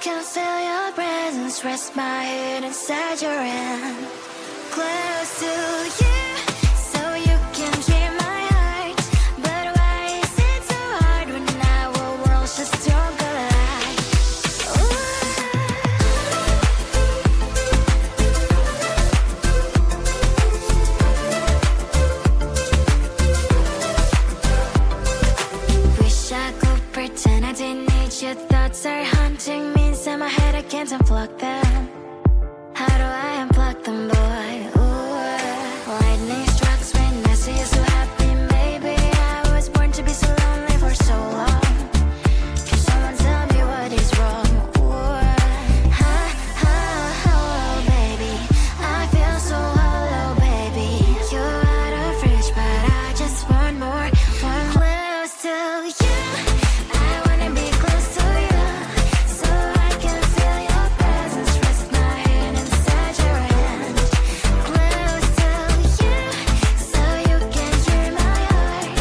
can feel your presence, rest my head inside your hand. Close to you, so you can hear my heart. But why is it so hard when our worlds just don't collide? Wish I could pretend I didn't need your thoughts are haunting me inside my head. I can't unplug them. How do I unplug them, boy? Ooh, lightning strikes when I see you so happy. Maybe I was born to be so lonely for so long. Can someone tell me what is wrong? Ooh, oh, baby, I feel so hollow, baby. You're out of reach, but I just want more, want close to you. I wanna be close to you, so I can feel your presence, rest my head inside your hand. Close to you, so you can hear my heart.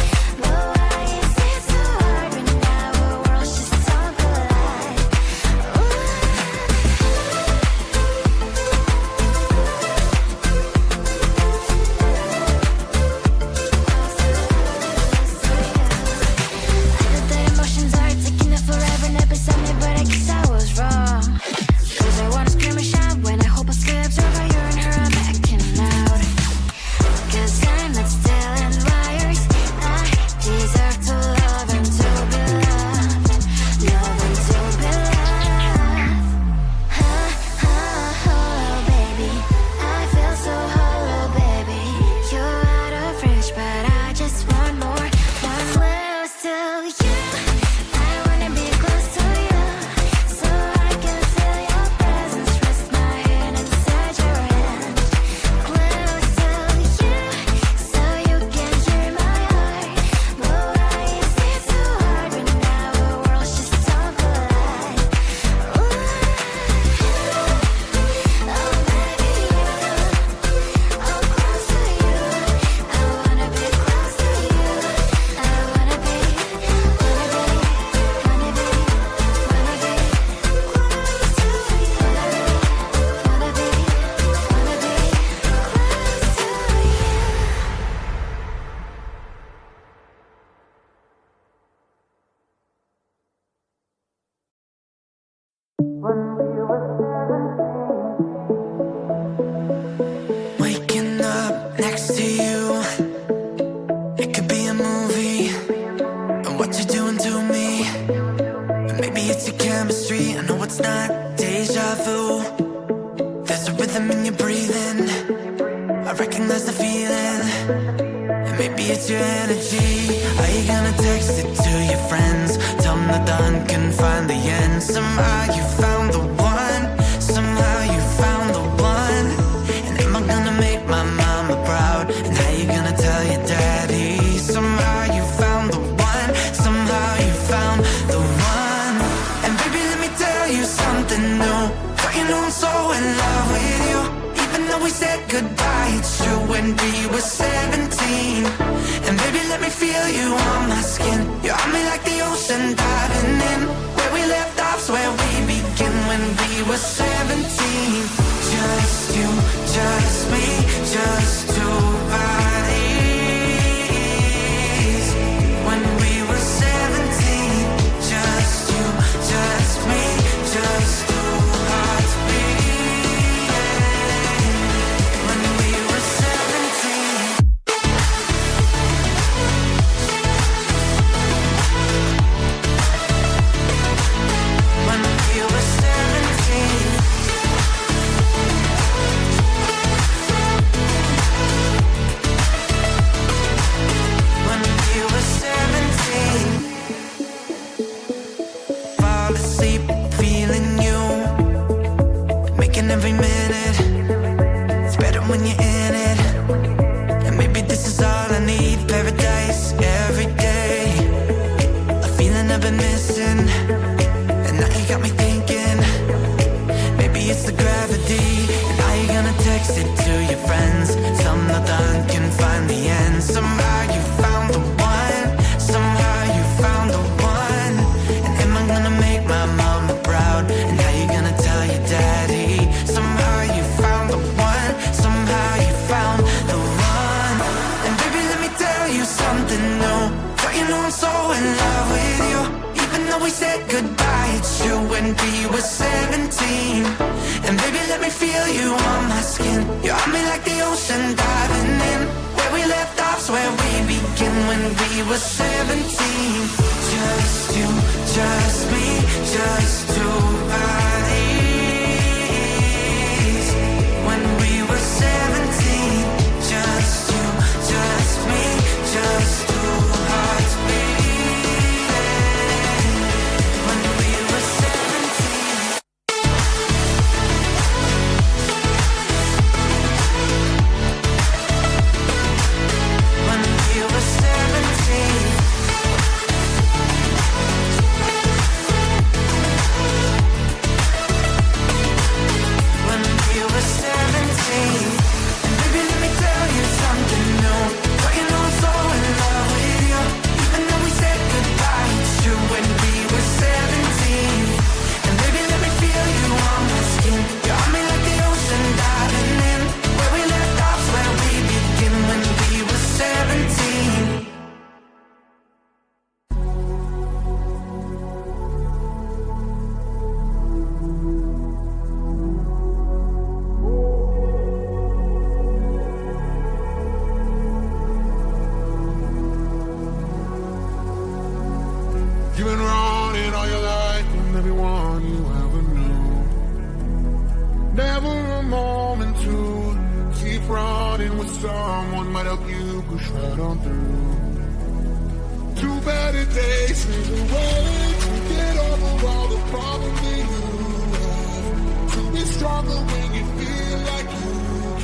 But why is it so hard when our worlds just don't collide? I know that emotions are taking it forever, not beside me, but I guess I was wrong. Cause I wanna scream and shout when I hope I still observe how you and her are backing out. Cause I'm not stealing wires. I deserve to love and to be loved. Love and to be loved. Oh, baby, I feel so hollow, baby. You're out of reach, but I just want more, want close to you. I wanna be close to you, so I can feel your presence, rest my head inside your hand. Close to you, so you can hear my heart. But why is it so hard when our worlds just don't collide? Oh, baby, oh, close to you. I wanna be close to you. I wanna be, wanna be, wanna be, wanna be close to you. Wanna be, wanna be close to you. Waking up next to you, it could be a movie. And what you're doing to me, maybe it's your chemistry. I know it's not deja vu. There's a rhythm in your breathing, I recognize the feeling. And maybe it's your energy. Are you gonna text it to your friends? Tell them the dawn can find the end. Somehow you found the one. Somehow you found the one. And am I gonna make my mama proud? And how you gonna tell your daddy? Somehow you found the one. Somehow you found the one. And baby, let me tell you something new. Girl, you know I'm so in love with you. Even though we said goodbye, it's true when we were 17. And baby, let me feel you on my skin. You're on me like the ocean diving in. Where we left off's where we begin when we were 17. Just you, just me, just two bodies. When we were 17. Just you, just me, just two hearts beating. When we were 17. When we were 17. When we were 17. Fall asleep feeling you, making every minute. It's better when you're in it. And maybe this is all I need. Paradise every day. A feeling I've been missing. And now you got me thinking, maybe it's the gravity. And are you gonna text it to your friends? Tell them nothing can find the end. Somehow you found the one. Somehow you found the one. And am I gonna make my mama proud? And how you you on my skin. You're on me like the ocean, diving in. Where we left off's where we begin. When we were 17. Just you, just me, just two bodies. When we were 17. Just you, just me, just two hearts beating. When we were 17. When we were 17. When we were 17. And baby, let me tell you something new. Girl, you know I'm so in love with you. Even though we said goodbye, it's true. When we were 17. And baby, let me feel you on my skin. You're on me like the ocean, diving in. Where we left off's where we begin. When we were 17. You've been running all your life from everyone you ever knew. Never a moment to keep running with someone might help you push right on through. Two better days is a way to get over all the problems that you have. To be stronger when you feel like you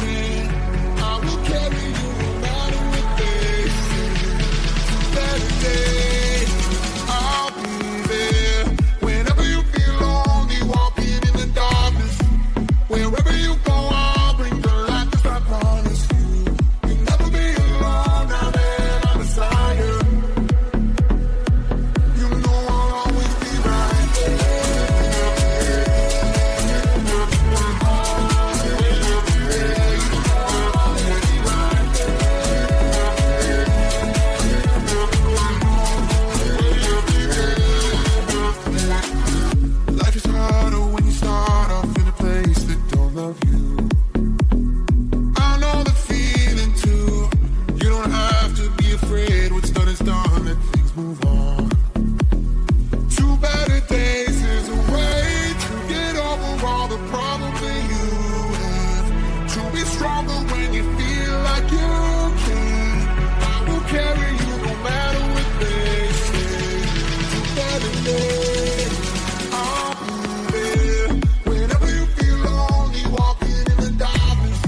can. I will carry you no matter what they say. Two better days. I'll be there whenever you feel lonely, walking in the darkness. Wherever you go, I'll bring the light, 'cause I promise you, you'll never be alone now that I'm beside you. You know I'll always be right Life is harder when you start off in a place that don't love you. I know the feeling too. You don't have to be afraid. What's done is done. Let things move on. Two better days is a way to get over all the problems that you have. To be stronger when you feel like you can. I will carry you no matter what they say. Two better days. I'll be there whenever you feel lonely, walking in the darkness.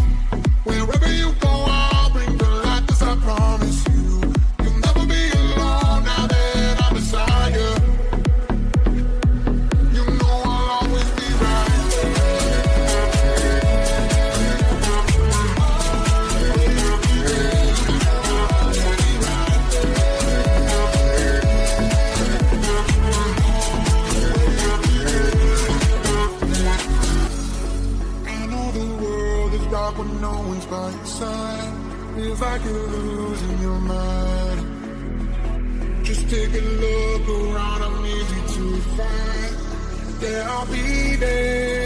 Wherever you go, I'll bring the light, 'cause I promise you, you'll never be alone now that I'm beside you. You know I'll always be right. I know the world is dark when no one's by your side. Feels like you're losing your mind. Just take a look around, I'm easy to find. Yeah, I'll be there.